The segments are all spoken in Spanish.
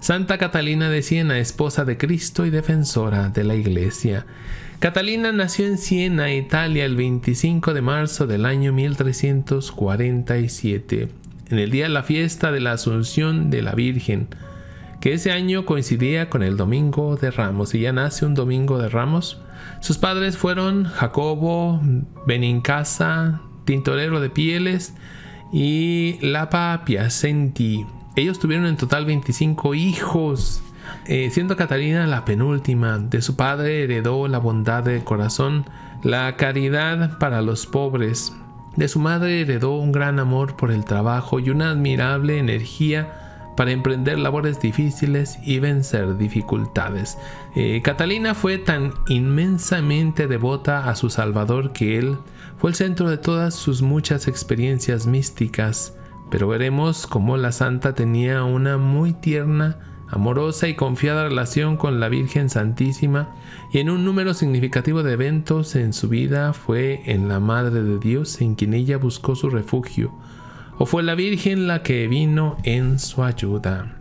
Santa Catalina de Siena, esposa de Cristo y defensora de la Iglesia. Catalina nació en Siena, Italia, el 25 de marzo del año 1347, en el día de la fiesta de la Asunción de la Virgen, que ese año coincidía con el Domingo de Ramos. Ella nace un Domingo de Ramos. Sus padres fueron Jacobo Benincasa, tintorero de pieles, y Lapa Piacenti. Ellos tuvieron en total 25 hijos, siendo Catalina la penúltima. De su padre heredó la bondad de corazón, la caridad para los pobres. De su madre heredó un gran amor por el trabajo y una admirable energía para emprender labores difíciles y vencer dificultades. Catalina fue tan inmensamente devota a su Salvador que él fue el centro de todas sus muchas experiencias místicas. Pero veremos cómo la santa tenía una muy tierna, amorosa y confiada relación con la Virgen Santísima, y en un número significativo de eventos en su vida fue en la Madre de Dios en quien ella buscó su refugio, o fue la Virgen la que vino en su ayuda.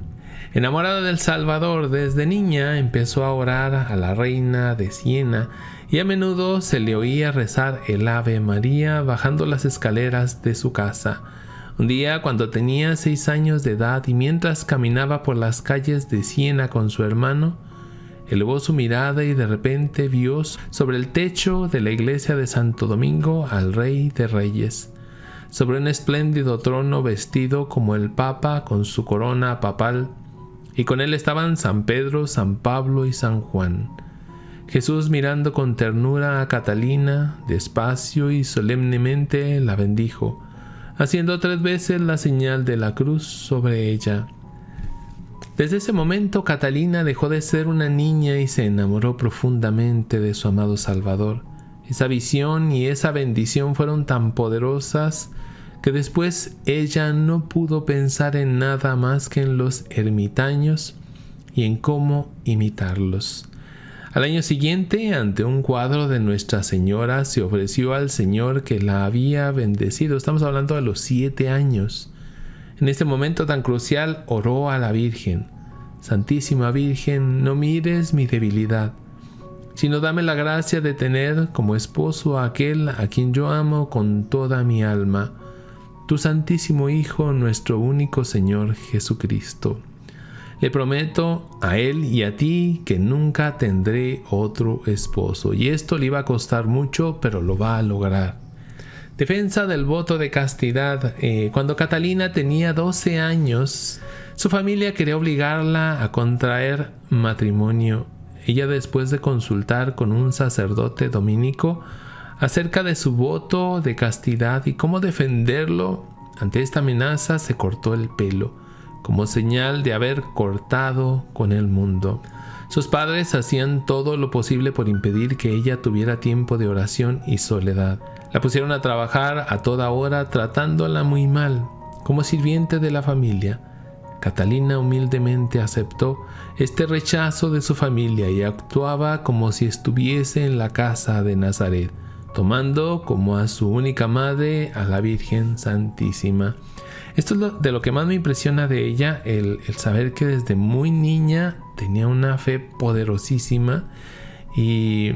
Enamorada del Salvador desde niña, empezó a orar a la reina de Siena, y a menudo se le oía rezar el Ave María bajando las escaleras de su casa. Un día, cuando tenía 6 años de edad y mientras caminaba por las calles de Siena con su hermano, elevó su mirada y de repente vio sobre el techo de la iglesia de Santo Domingo al Rey de Reyes, sobre un espléndido trono vestido como el Papa con su corona papal, y con él estaban San Pedro, San Pablo y San Juan. Jesús, mirando con ternura a Catalina, despacio y solemnemente la bendijo, haciendo 3 veces la señal de la cruz sobre ella. Desde ese momento Catalina dejó de ser una niña y se enamoró profundamente de su amado Salvador. Esa visión y esa bendición fueron tan poderosas que después ella no pudo pensar en nada más que en los ermitaños y en cómo imitarlos. Al año siguiente, ante un cuadro de Nuestra Señora, se ofreció al Señor que la había bendecido. Estamos hablando de los 7 años. En este momento tan crucial, oró a la Virgen: Santísima Virgen, no mires mi debilidad, sino dame la gracia de tener como esposo a aquel a quien yo amo con toda mi alma, tu Santísimo Hijo, nuestro único Señor Jesucristo. Le prometo a él y a ti que nunca tendré otro esposo. Y esto le iba a costar mucho, pero lo va a lograr. Defensa del voto de castidad. Cuando Catalina tenía 12 años, su familia quería obligarla a contraer matrimonio. Ella, después de consultar con un sacerdote dominico acerca de su voto de castidad y cómo defenderlo ante esta amenaza, se cortó el pelo, como señal de haber cortado con el mundo. Sus padres hacían todo lo posible por impedir que ella tuviera tiempo de oración y soledad. La pusieron a trabajar a toda hora, tratándola muy mal, como sirviente de la familia. Catalina humildemente aceptó este rechazo de su familia y actuaba como si estuviese en la casa de Nazaret, tomando como a su única madre a la Virgen Santísima. Esto es de lo que más me impresiona de ella, el saber que desde muy niña tenía una fe poderosísima y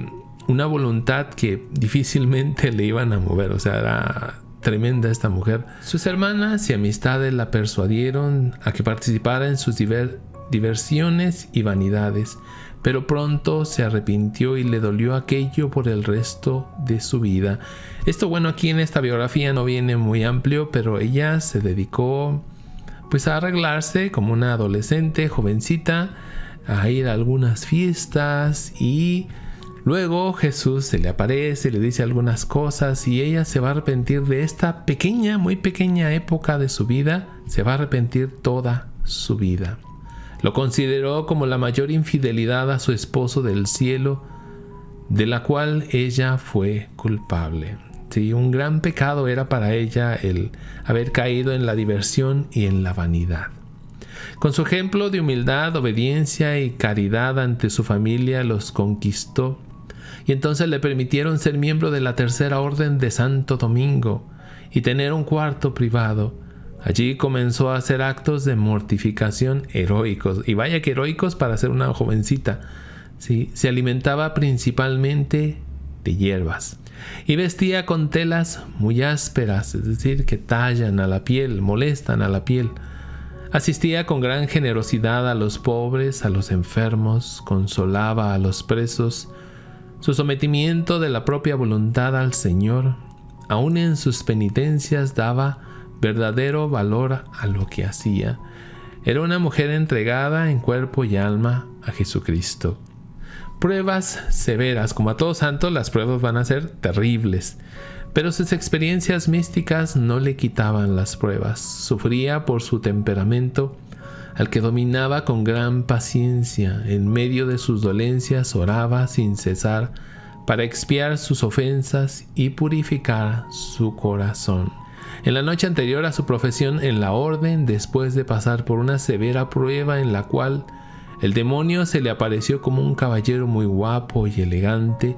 una voluntad que difícilmente le iban a mover. O sea, era tremenda esta mujer. Sus hermanas y amistades la persuadieron a que participara en sus diversiones y vanidades, pero pronto se arrepintió y le dolió aquello por el resto de su vida. Esto, bueno, aquí en esta biografía no viene muy amplio, pero ella se dedicó pues a arreglarse como una adolescente jovencita, a ir a algunas fiestas, y luego Jesús se le aparece, le dice algunas cosas y ella se va a arrepentir de esta pequeña, muy pequeña época de su vida. Se va a arrepentir toda su vida. Lo consideró como la mayor infidelidad a su esposo del cielo, de la cual ella fue culpable. Sí, un gran pecado era para ella el haber caído en la diversión y en la vanidad. Con su ejemplo de humildad, obediencia y caridad ante su familia los conquistó, y entonces le permitieron ser miembro de la Tercera Orden de Santo Domingo y tener un cuarto privado. Allí comenzó a hacer actos de mortificación heroicos, y vaya que heroicos para ser una jovencita. Sí, se alimentaba principalmente de hierbas y vestía con telas muy ásperas, es decir, que tallan a la piel, molestan a la piel. Asistía con gran generosidad a los pobres, a los enfermos, consolaba a los presos. Su sometimiento de la propia voluntad al Señor, aun en sus penitencias, daba verdadero valor a lo que hacía. Era una mujer entregada en cuerpo y alma a Jesucristo. Pruebas severas, como a todos santos, las pruebas van a ser terribles, pero sus experiencias místicas no le quitaban las pruebas. Sufría por su temperamento, al que dominaba con gran paciencia. En medio de sus dolencias oraba sin cesar para expiar sus ofensas y purificar su corazón. En la noche anterior a su profesión en la orden, después de pasar por una severa prueba en la cual el demonio se le apareció como un caballero muy guapo y elegante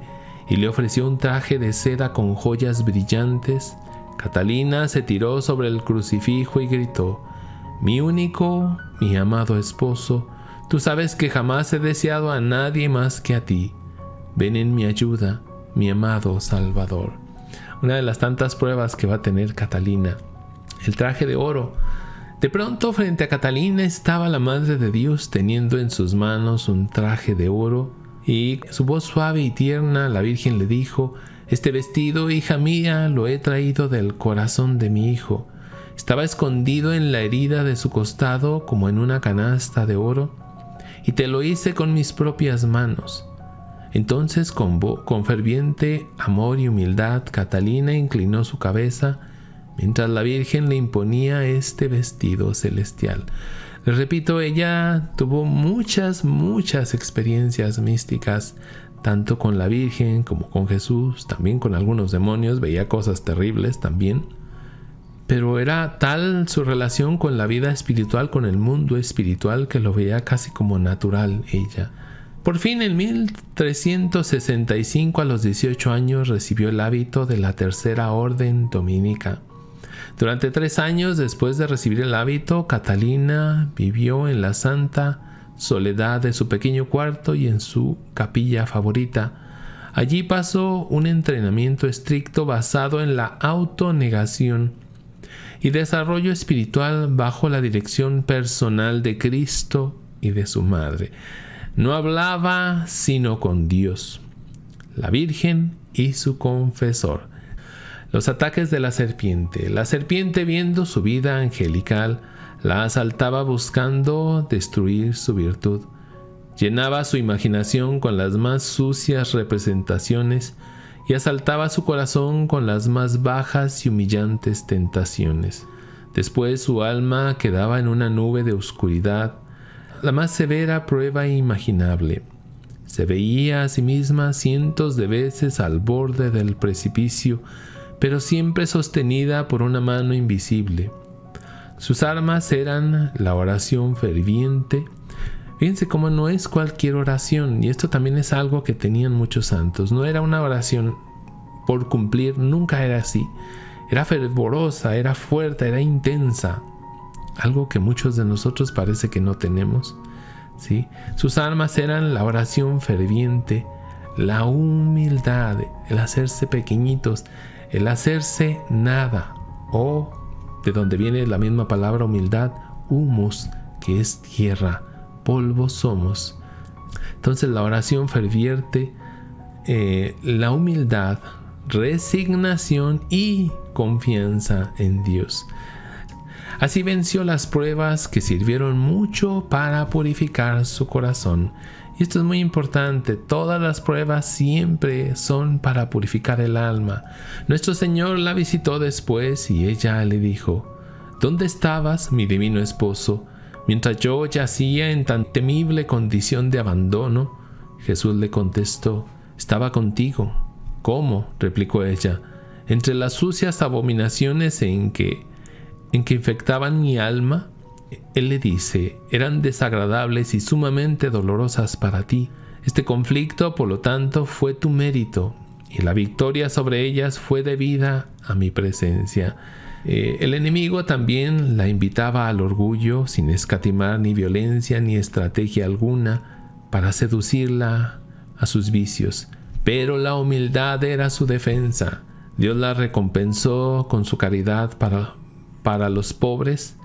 y le ofreció un traje de seda con joyas brillantes, Catalina se tiró sobre el crucifijo y gritó: «Mi único, mi amado esposo, tú sabes que jamás he deseado a nadie más que a ti. Ven en mi ayuda, mi amado Salvador». Una de las tantas pruebas que va a tener Catalina, el traje de oro. De pronto, frente a Catalina estaba la Madre de Dios teniendo en sus manos un traje de oro, y su voz suave y tierna, la Virgen le dijo: «Este vestido, hija mía, lo he traído del corazón de mi hijo. Estaba escondido en la herida de su costado como en una canasta de oro, y te lo hice con mis propias manos». Entonces, con ferviente amor y humildad, Catalina inclinó su cabeza mientras la Virgen le imponía este vestido celestial. Les repito, ella tuvo muchas experiencias místicas, tanto con la Virgen como con Jesús, también con algunos demonios, veía cosas terribles también. Pero era tal su relación con la vida espiritual, con el mundo espiritual, que lo veía casi como natural ella. Por fin, en 1365, a los 18 años, recibió el hábito de la Tercera Orden Dominica. Durante 3 años después de recibir el hábito, Catalina vivió en la santa soledad de su pequeño cuarto y en su capilla favorita. Allí pasó un entrenamiento estricto basado en la autonegación y desarrollo espiritual bajo la dirección personal de Cristo y de su madre. No hablaba sino con Dios, la Virgen y su confesor. Los ataques de la serpiente. La serpiente, viendo su vida angelical, la asaltaba buscando destruir su virtud. Llenaba su imaginación con las más sucias representaciones y asaltaba su corazón con las más bajas y humillantes tentaciones. Después su alma quedaba en una nube de oscuridad, la más severa prueba imaginable. Se veía a sí misma cientos de veces al borde del precipicio, pero siempre sostenida por una mano invisible. Sus armas eran la oración ferviente. Fíjense cómo no es cualquier oración, y esto también es algo que tenían muchos santos. No era una oración por cumplir, nunca era así. Era fervorosa, era fuerte, era intensa. Algo que muchos de nosotros parece que no tenemos, ¿sí? Sus armas eran la oración ferviente, la humildad, el hacerse pequeñitos, el hacerse nada, o de donde viene la misma palabra humildad, humus, que es tierra, polvo somos. Entonces la oración ferviente, la humildad, resignación y confianza en Dios. Así venció las pruebas que sirvieron mucho para purificar su corazón. Y esto es muy importante, todas las pruebas siempre son para purificar el alma. Nuestro Señor la visitó después y ella le dijo: ¿Dónde estabas, mi divino esposo, mientras yo yacía en tan temible condición de abandono? Jesús le contestó: estaba contigo. ¿Cómo?, replicó ella. Entre las sucias abominaciones en que infectaban mi alma, Él le dice, eran desagradables y sumamente dolorosas para ti. Este conflicto, por lo tanto, fue tu mérito, y la victoria sobre ellas fue debida a mi presencia. El enemigo también la invitaba al orgullo sin escatimar ni violencia ni estrategia alguna para seducirla a sus vicios. Pero la humildad era su defensa. Dios la recompensó con su caridad para los pobres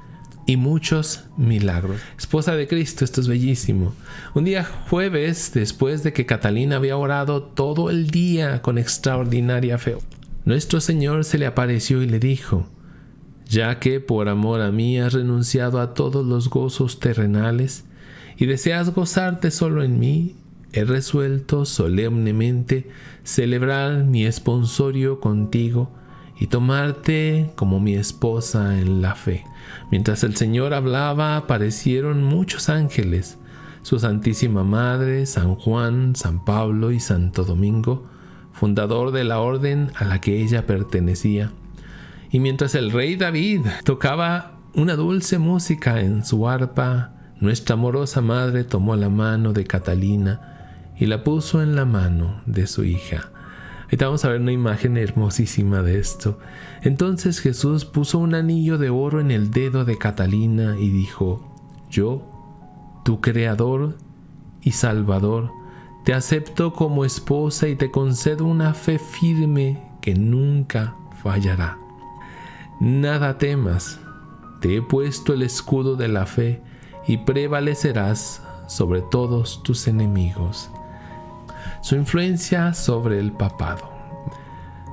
y muchos milagros. Esposa de Cristo, esto es bellísimo. Un día jueves, después de que Catalina había orado todo el día con extraordinaria fe, nuestro Señor se le apareció y le dijo: ya que por amor a mí has renunciado a todos los gozos terrenales y deseas gozarte solo en mí, he resuelto solemnemente celebrar mi esponsorio contigo y tomarte como mi esposa en la fe. Mientras el Señor hablaba, aparecieron muchos ángeles, su Santísima Madre, San Juan, San Pablo y Santo Domingo, fundador de la orden a la que ella pertenecía. Y mientras el rey David tocaba una dulce música en su arpa, nuestra amorosa madre tomó la mano de Catalina y la puso en la mano de su hija. Ahorita vamos a ver una imagen hermosísima de esto. Entonces Jesús puso un anillo de oro en el dedo de Catalina y dijo: yo, tu Creador y Salvador, te acepto como esposa y te concedo una fe firme que nunca fallará. Nada temas, te he puesto el escudo de la fe y prevalecerás sobre todos tus enemigos. Su influencia sobre el papado.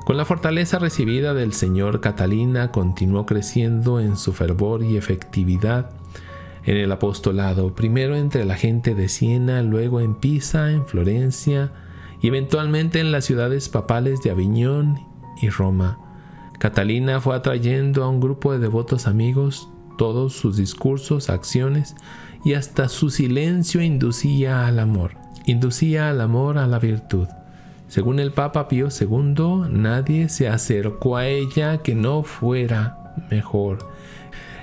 Con la fortaleza recibida del Señor, Catalina continuó creciendo en su fervor y efectividad en el apostolado, primero entre la gente de Siena, luego en Pisa, en Florencia y eventualmente en las ciudades papales de Aviñón y Roma. Catalina fue atrayendo a un grupo de devotos amigos. Todos sus discursos, acciones y hasta su silencio inducía al amor a la virtud. Según el Papa Pío II, nadie se acercó a ella que no fuera mejor.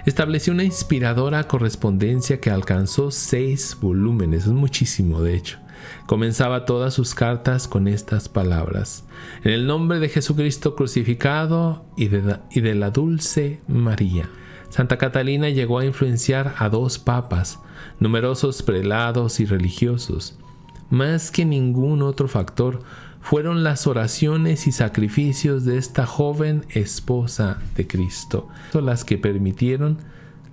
Estableció una inspiradora correspondencia que alcanzó 6 volúmenes, es muchísimo de hecho. Comenzaba todas sus cartas con estas palabras: en el nombre de Jesucristo crucificado y de la dulce María. Santa Catalina llegó a influenciar a 2 papas, numerosos prelados y religiosos. Más que ningún otro factor, fueron las oraciones y sacrificios de esta joven esposa de Cristo, las que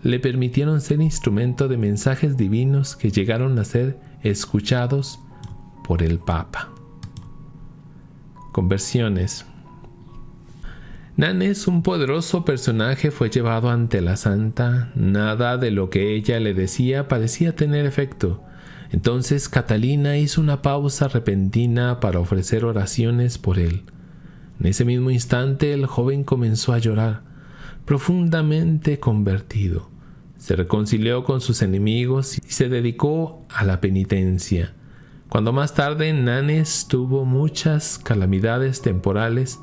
le permitieron ser instrumento de mensajes divinos que llegaron a ser escuchados por el Papa. Conversiones. Nanes, un poderoso personaje, fue llevado ante la santa. Nada de lo que ella le decía parecía tener efecto. Entonces Catalina hizo una pausa repentina para ofrecer oraciones por él. En ese mismo instante el joven comenzó a llorar, profundamente convertido. Se reconcilió con sus enemigos y se dedicó a la penitencia. Cuando más tarde Nanes tuvo muchas calamidades temporales,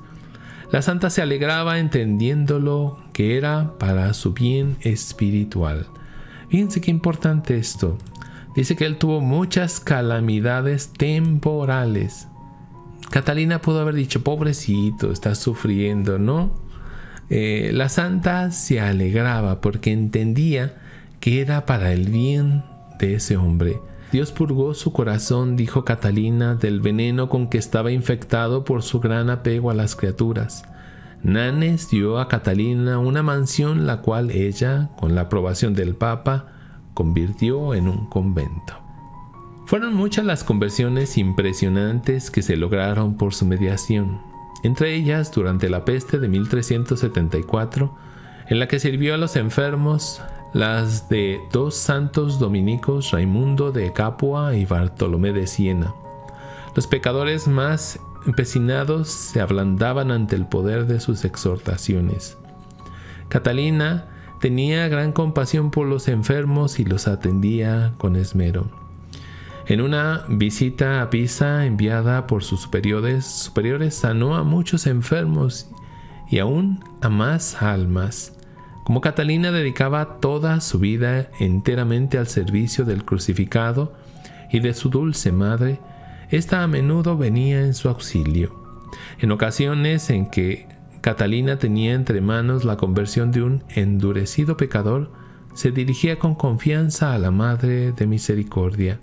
la santa se alegraba entendiéndolo que era para su bien espiritual. Fíjense qué importante esto. Dice que él tuvo muchas calamidades temporales. Catalina pudo haber dicho: pobrecito, está sufriendo, ¿no? La santa se alegraba porque entendía que era para el bien de ese hombre. Dios purgó su corazón, dijo Catalina, del veneno con que estaba infectado por su gran apego a las criaturas. Nanes dio a Catalina una mansión, la cual ella, con la aprobación del Papa, convirtió en un convento. Fueron muchas las conversiones impresionantes que se lograron por su mediación. Entre ellas, durante la peste de 1374, en la que sirvió a los enfermos, las de 2 santos dominicos, Raimundo de Capua y Bartolomé de Siena. Los pecadores más empecinados se ablandaban ante el poder de sus exhortaciones. Catalina tenía gran compasión por los enfermos y los atendía con esmero. En una visita a Pisa enviada por sus superiores sanó a muchos enfermos y aún a más almas. Como Catalina dedicaba toda su vida enteramente al servicio del crucificado y de su dulce madre, ésta a menudo venía en su auxilio. En ocasiones en que Catalina tenía entre manos la conversión de un endurecido pecador, se dirigía con confianza a la Madre de Misericordia.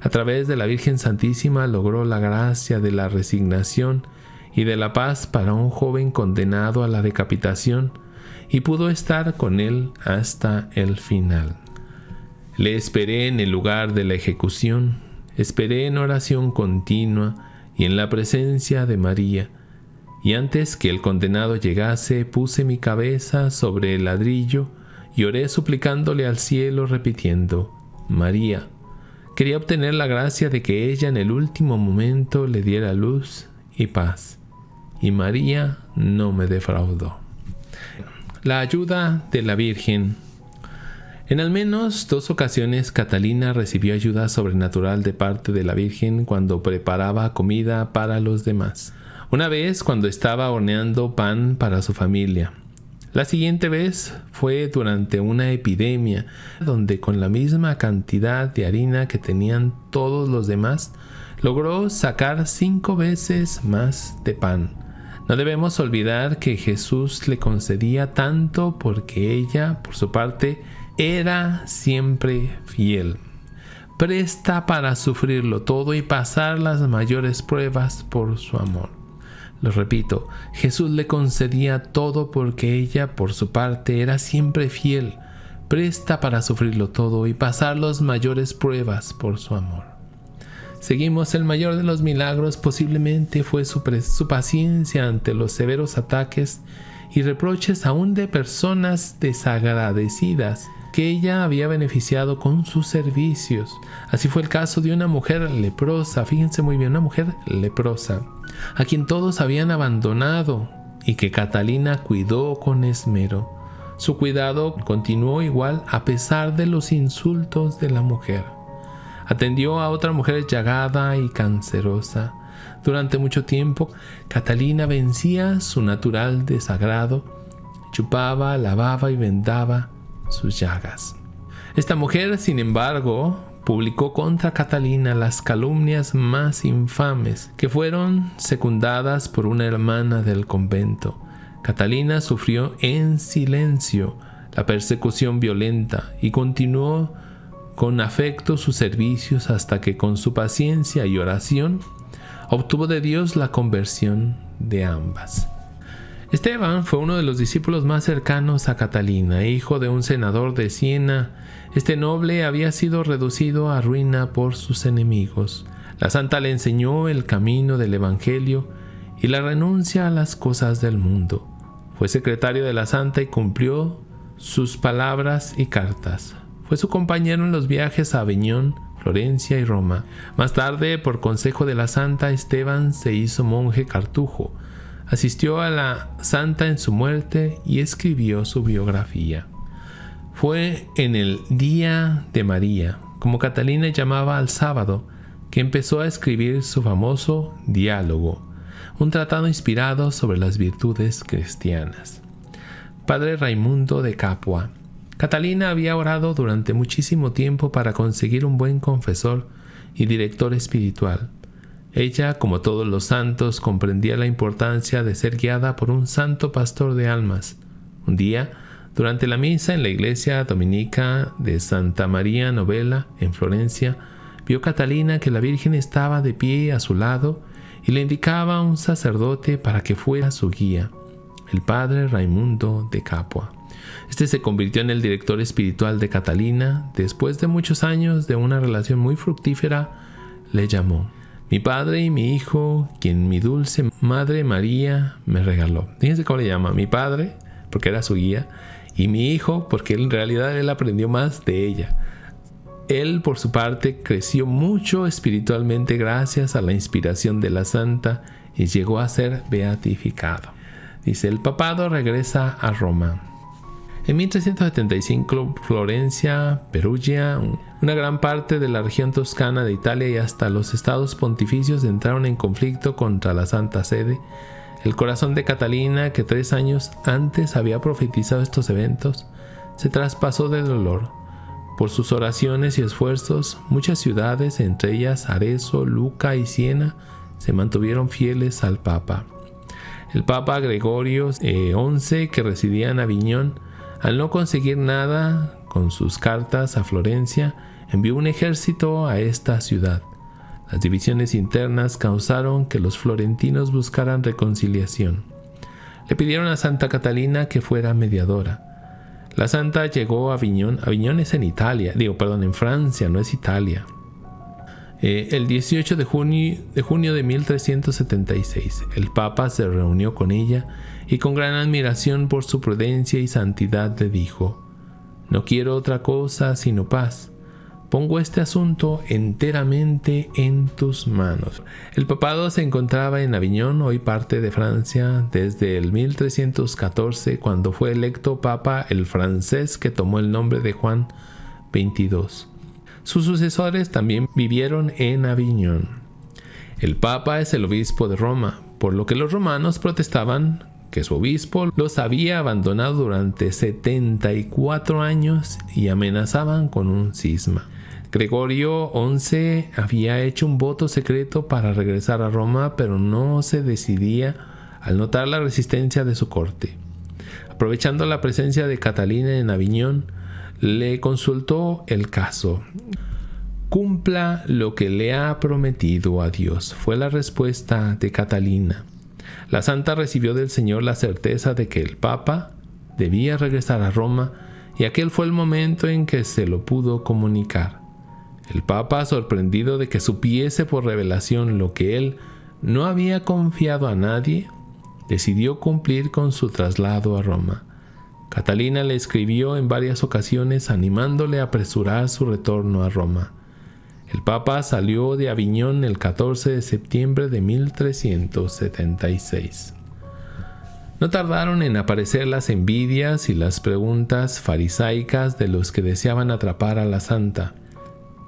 A través de la Virgen Santísima logró la gracia de la resignación y de la paz para un joven condenado a la decapitación, y pudo estar con él hasta el final. Le esperé en el lugar de la ejecución, esperé en oración continua y en la presencia de María, y antes que el condenado llegase puse mi cabeza sobre el ladrillo y oré suplicándole al cielo repitiendo: María. Quería obtener la gracia de que ella en el último momento le diera luz y paz. Y María no me defraudó. La ayuda de la Virgen. En al menos 2 ocasiones Catalina recibió ayuda sobrenatural de parte de la Virgen cuando preparaba comida para los demás. Una vez cuando estaba horneando pan para su familia. La siguiente vez fue durante una epidemia, donde con la misma cantidad de harina que tenían todos los demás, logró sacar 5 veces más de pan. No debemos olvidar que Jesús le concedía tanto porque ella, por su parte, era siempre fiel, presta para sufrirlo todo y pasar las mayores pruebas por su amor. Lo repito, Jesús le concedía todo porque ella, por su parte, era siempre fiel, presta para sufrirlo todo y pasar las mayores pruebas por su amor. Seguimos, el mayor de los milagros posiblemente fue su paciencia ante los severos ataques y reproches aún de personas desagradecidas que ella había beneficiado con sus servicios. Así fue el caso de una mujer leprosa, fíjense muy bien, una mujer leprosa, a quien todos habían abandonado y que Catalina cuidó con esmero. Su cuidado continuó igual a pesar de los insultos de la mujer. Atendió a otra mujer llagada y cancerosa. Durante mucho tiempo, Catalina vencía su natural desagrado, chupaba, lavaba y vendaba sus llagas. Esta mujer, sin embargo, publicó contra Catalina las calumnias más infames, que fueron secundadas por una hermana del convento. Catalina sufrió en silencio la persecución violenta y continuó con afecto sus servicios hasta que con su paciencia y oración obtuvo de Dios la conversión de ambas. Esteban fue uno de los discípulos más cercanos a Catalina, hijo de un senador de Siena. Este noble había sido reducido a ruina por sus enemigos. La santa le enseñó el camino del Evangelio y la renuncia a las cosas del mundo. Fue secretario de la santa y cumplió sus palabras y cartas. Fue su compañero en los viajes a Aviñón, Florencia y Roma. Más tarde, por consejo de la santa, Esteban se hizo monje cartujo. Asistió a la santa en su muerte y escribió su biografía. Fue en el Día de María, como Catalina llamaba al sábado, que empezó a escribir su famoso Diálogo, un tratado inspirado sobre las virtudes cristianas. Padre Raimundo de Capua. Catalina había orado durante muchísimo tiempo para conseguir un buen confesor y director espiritual. Ella, como todos los santos, comprendía la importancia de ser guiada por un santo pastor de almas. Un día, durante la misa en la iglesia dominica de Santa María Novella, en Florencia, vio Catalina que la Virgen estaba de pie a su lado y le indicaba a un sacerdote para que fuera su guía, el padre Raimundo de Capua. Este se convirtió en el director espiritual de Catalina. Después de muchos años de una relación muy fructífera, le llamó mi padre y mi hijo, quien mi dulce madre María me regaló. Fíjense cómo le llama, mi padre, porque era su guía, y mi hijo, porque en realidad él aprendió más de ella. Él, por su parte, creció mucho espiritualmente gracias a la inspiración de la santa y llegó a ser beatificado. Dice, el papado regresa a Roma. En 1375, Florencia, Perugia, una gran parte de la región toscana de Italia y hasta los estados pontificios entraron en conflicto contra la Santa Sede. El corazón de Catalina, que 3 años antes había profetizado estos eventos, se traspasó de dolor. Por sus oraciones y esfuerzos, muchas ciudades, entre ellas Arezzo, Lucca y Siena, se mantuvieron fieles al Papa. El Papa Gregorio XI, que residía en Aviñón, al no conseguir nada con sus cartas a Florencia, envió un ejército a esta ciudad. Las divisiones internas causaron que los florentinos buscaran reconciliación. Le pidieron a Santa Catalina que fuera mediadora. La santa llegó a Aviñón. Aviñón es en Italia, en Francia, no es Italia. El 18 de junio de 1376, el Papa se reunió con ella y con gran admiración por su prudencia y santidad le dijo: «No quiero otra cosa sino paz. Pongo este asunto enteramente en tus manos». El papado se encontraba en Aviñón, hoy parte de Francia, desde el 1314, cuando fue electo papa el francés que tomó el nombre de Juan XXII. Sus sucesores también vivieron en Aviñón. El papa es el obispo de Roma, por lo que los romanos protestaban que su obispo los había abandonado durante 74 años y amenazaban con un cisma. Gregorio XI había hecho un voto secreto para regresar a Roma, pero no se decidía al notar la resistencia de su corte. Aprovechando la presencia de Catalina en Aviñón, le consultó el caso. «Cumpla lo que le ha prometido a Dios», fue la respuesta de Catalina. La santa recibió del Señor la certeza de que el Papa debía regresar a Roma, y aquel fue el momento en que se lo pudo comunicar. El Papa, sorprendido de que supiese por revelación lo que él no había confiado a nadie, decidió cumplir con su traslado a Roma. Catalina le escribió en varias ocasiones animándole a apresurar su retorno a Roma. El Papa salió de Aviñón el 14 de septiembre de 1376. No tardaron en aparecer las envidias y las preguntas farisaicas de los que deseaban atrapar a la santa,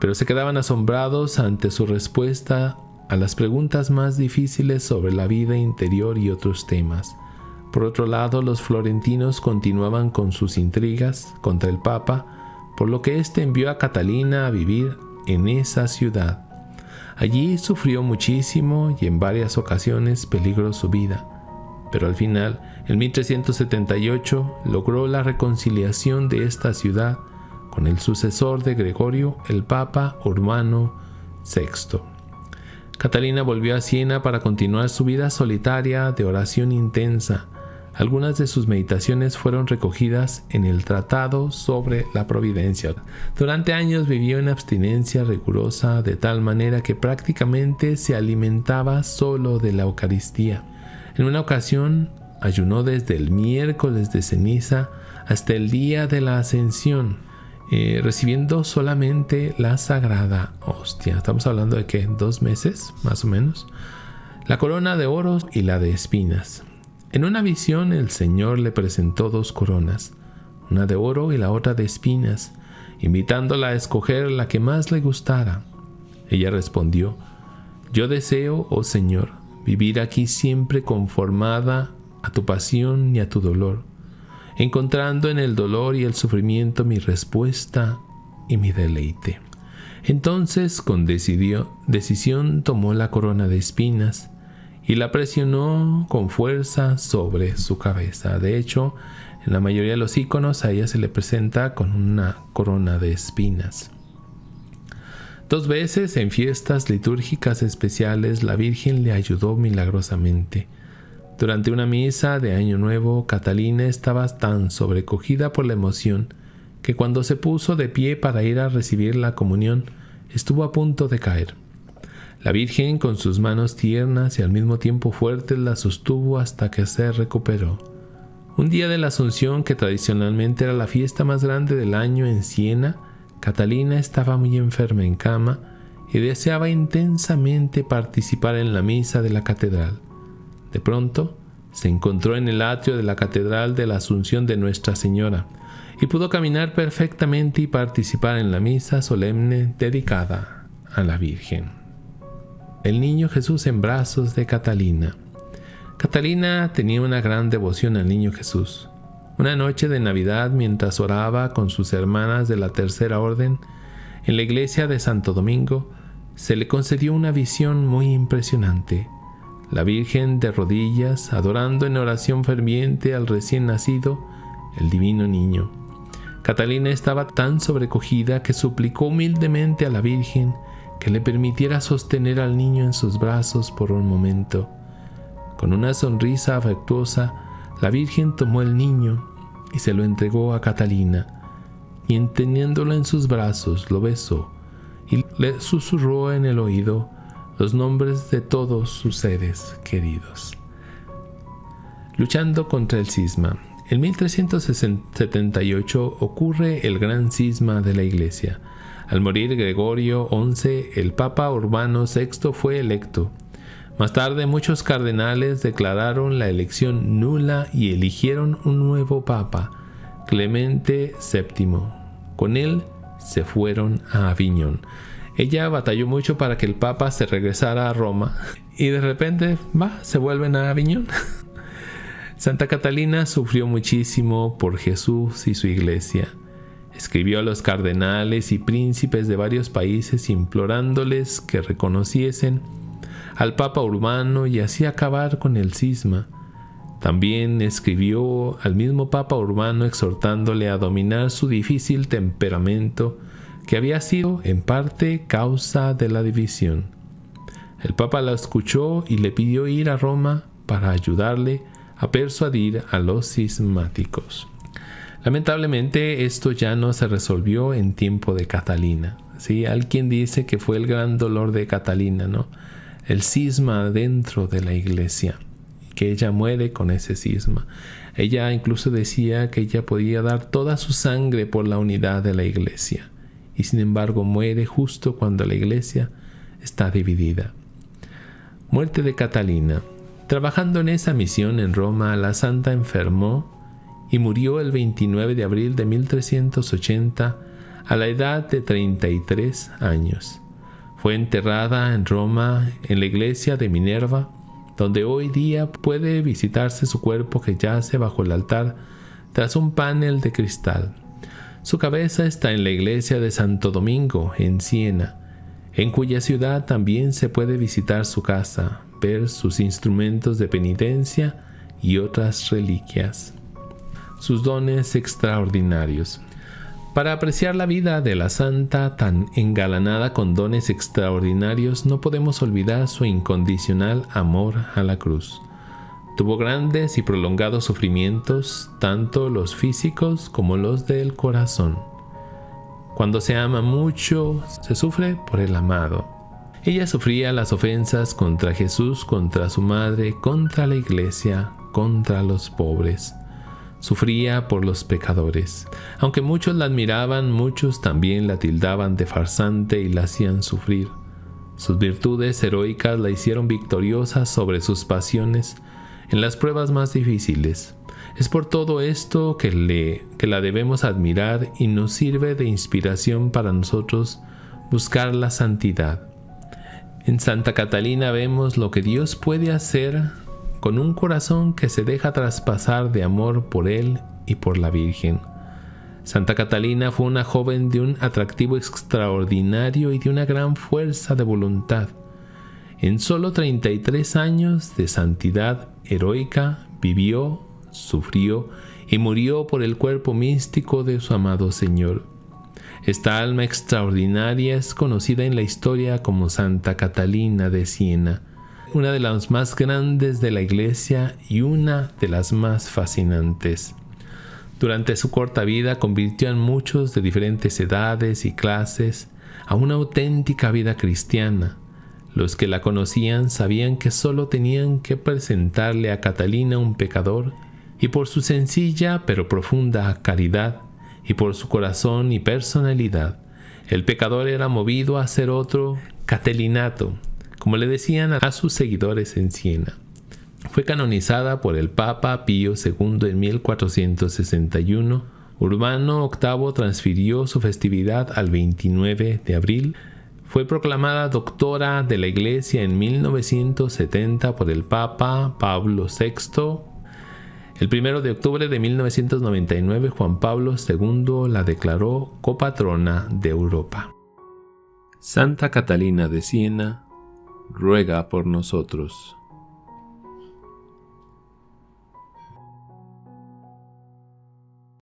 pero se quedaban asombrados ante su respuesta a las preguntas más difíciles sobre la vida interior y otros temas. Por otro lado, los florentinos continuaban con sus intrigas contra el Papa, por lo que éste envió a Catalina a vivir en esa ciudad. Allí sufrió muchísimo y en varias ocasiones peligró su vida, pero al final, en 1378, logró la reconciliación de esta ciudad con el sucesor de Gregorio, el Papa Urbano VI. Catalina volvió a Siena para continuar su vida solitaria de oración intensa. Algunas de sus meditaciones fueron recogidas en el Tratado sobre la Providencia. Durante años vivió en abstinencia rigurosa, de tal manera que prácticamente se alimentaba solo de la Eucaristía. En una ocasión ayunó desde el miércoles de ceniza hasta el día de la Ascensión, recibiendo solamente la Sagrada Hostia. Estamos hablando de que 2 meses, más o menos. La corona de oro y la de espinas. En una visión el Señor le presentó 2 coronas, una de oro y la otra de espinas, invitándola a escoger la que más le gustara. Ella respondió: «Yo deseo, oh Señor, vivir aquí siempre conformada a tu pasión y a tu dolor, encontrando en el dolor y el sufrimiento mi respuesta y mi deleite». Entonces, con decisión tomó la corona de espinas y la presionó con fuerza sobre su cabeza. De hecho, en la mayoría de los iconos a ella se le presenta con una corona de espinas. 2 veces en fiestas litúrgicas especiales la Virgen le ayudó milagrosamente. Durante una misa de Año Nuevo, Catalina estaba tan sobrecogida por la emoción que cuando se puso de pie para ir a recibir la comunión, estuvo a punto de caer. La Virgen, con sus manos tiernas y al mismo tiempo fuertes, la sostuvo hasta que se recuperó. Un día de la Asunción, que tradicionalmente era la fiesta más grande del año en Siena, Catalina estaba muy enferma en cama y deseaba intensamente participar en la misa de la catedral. De pronto, se encontró en el atrio de la Catedral de la Asunción de Nuestra Señora y pudo caminar perfectamente y participar en la misa solemne dedicada a la Virgen. El niño Jesús en brazos de Catalina. Catalina tenía una gran devoción al niño Jesús. Una noche de Navidad, mientras oraba con sus hermanas de la Tercera Orden en la iglesia de Santo Domingo, se le concedió una visión muy impresionante. la Virgen de rodillas, adorando en oración ferviente al recién nacido, el divino niño. Catalina estaba tan sobrecogida que suplicó humildemente a la Virgen que le permitiera sostener al niño en sus brazos por un momento. Con una sonrisa afectuosa, la Virgen tomó el niño y se lo entregó a Catalina, y teniéndolo en sus brazos lo besó y le susurró en el oído los nombres de todos sus seres queridos. Luchando contra el cisma. En 1378 ocurre el gran cisma de la Iglesia. Al morir Gregorio XI, el Papa Urbano VI fue electo. Más tarde, muchos cardenales declararon la elección nula y eligieron un nuevo Papa, Clemente VII. Con él se fueron a Aviñón. Ella batalló mucho para que el Papa se regresara a Roma y de repente se vuelven a Aviñón. Santa Catalina sufrió muchísimo por Jesús y su iglesia. Escribió a los cardenales y príncipes de varios países implorándoles que reconociesen al Papa Urbano y así acabar con el cisma. También escribió al mismo Papa Urbano exhortándole a dominar su difícil temperamento, que había sido en parte causa de la división. El Papa la escuchó y le pidió ir a Roma para ayudarle a persuadir a los cismáticos. Lamentablemente esto ya no se resolvió en tiempo de Catalina. ¿Sí? Alguien dice que fue el gran dolor de Catalina, ¿no? El cisma dentro de la iglesia, que ella muere con ese cisma. Ella incluso decía que ella podía dar toda su sangre por la unidad de la iglesia, y sin embargo muere justo cuando la iglesia está dividida. Muerte de Catalina. Trabajando en esa misión en Roma, la santa enfermó y murió el 29 de abril de 1380 a la edad de 33 años. Fue enterrada en Roma, en la iglesia de Minerva, donde hoy día puede visitarse su cuerpo que yace bajo el altar tras un panel de cristal. Su cabeza está en la iglesia de Santo Domingo, en Siena, en cuya ciudad también se puede visitar su casa, ver sus instrumentos de penitencia y otras reliquias. Sus dones extraordinarios. Para apreciar la vida de la santa tan engalanada con dones extraordinarios, no podemos olvidar su incondicional amor a la cruz. Tuvo grandes y prolongados sufrimientos, tanto los físicos como los del corazón. Cuando se ama mucho, se sufre por el amado. Ella sufría las ofensas contra Jesús, contra su madre, contra la iglesia, contra los pobres. Sufría por los pecadores. Aunque muchos la admiraban, muchos también la tildaban de farsante y la hacían sufrir. Sus virtudes heroicas la hicieron victoriosa sobre sus pasiones en las pruebas más difíciles. Es por todo esto que la debemos admirar y nos sirve de inspiración para nosotros buscar la santidad. En Santa Catalina vemos lo que Dios puede hacer con un corazón que se deja traspasar de amor por Él y por la Virgen. Santa Catalina fue una joven de un atractivo extraordinario y de una gran fuerza de voluntad. En solo 33 años de santidad heroica vivió, sufrió y murió por el cuerpo místico de su amado Señor. Esta alma extraordinaria es conocida en la historia como Santa Catalina de Siena, una de las más grandes de la Iglesia y una de las más fascinantes. Durante su corta vida convirtió a muchos de diferentes edades y clases a una auténtica vida cristiana. Los que la conocían sabían que solo tenían que presentarle a Catalina un pecador, y por su sencilla pero profunda caridad, y por su corazón y personalidad, el pecador era movido a ser otro Catelinato, como le decían a sus seguidores en Siena. Fue canonizada por el Papa Pío II en 1461. Urbano VIII transfirió su festividad al 29 de abril. Fue proclamada doctora de la Iglesia en 1970 por el Papa Pablo VI. El 1 de octubre de 1999, Juan Pablo II la declaró copatrona de Europa. Santa Catalina de Siena, ruega por nosotros.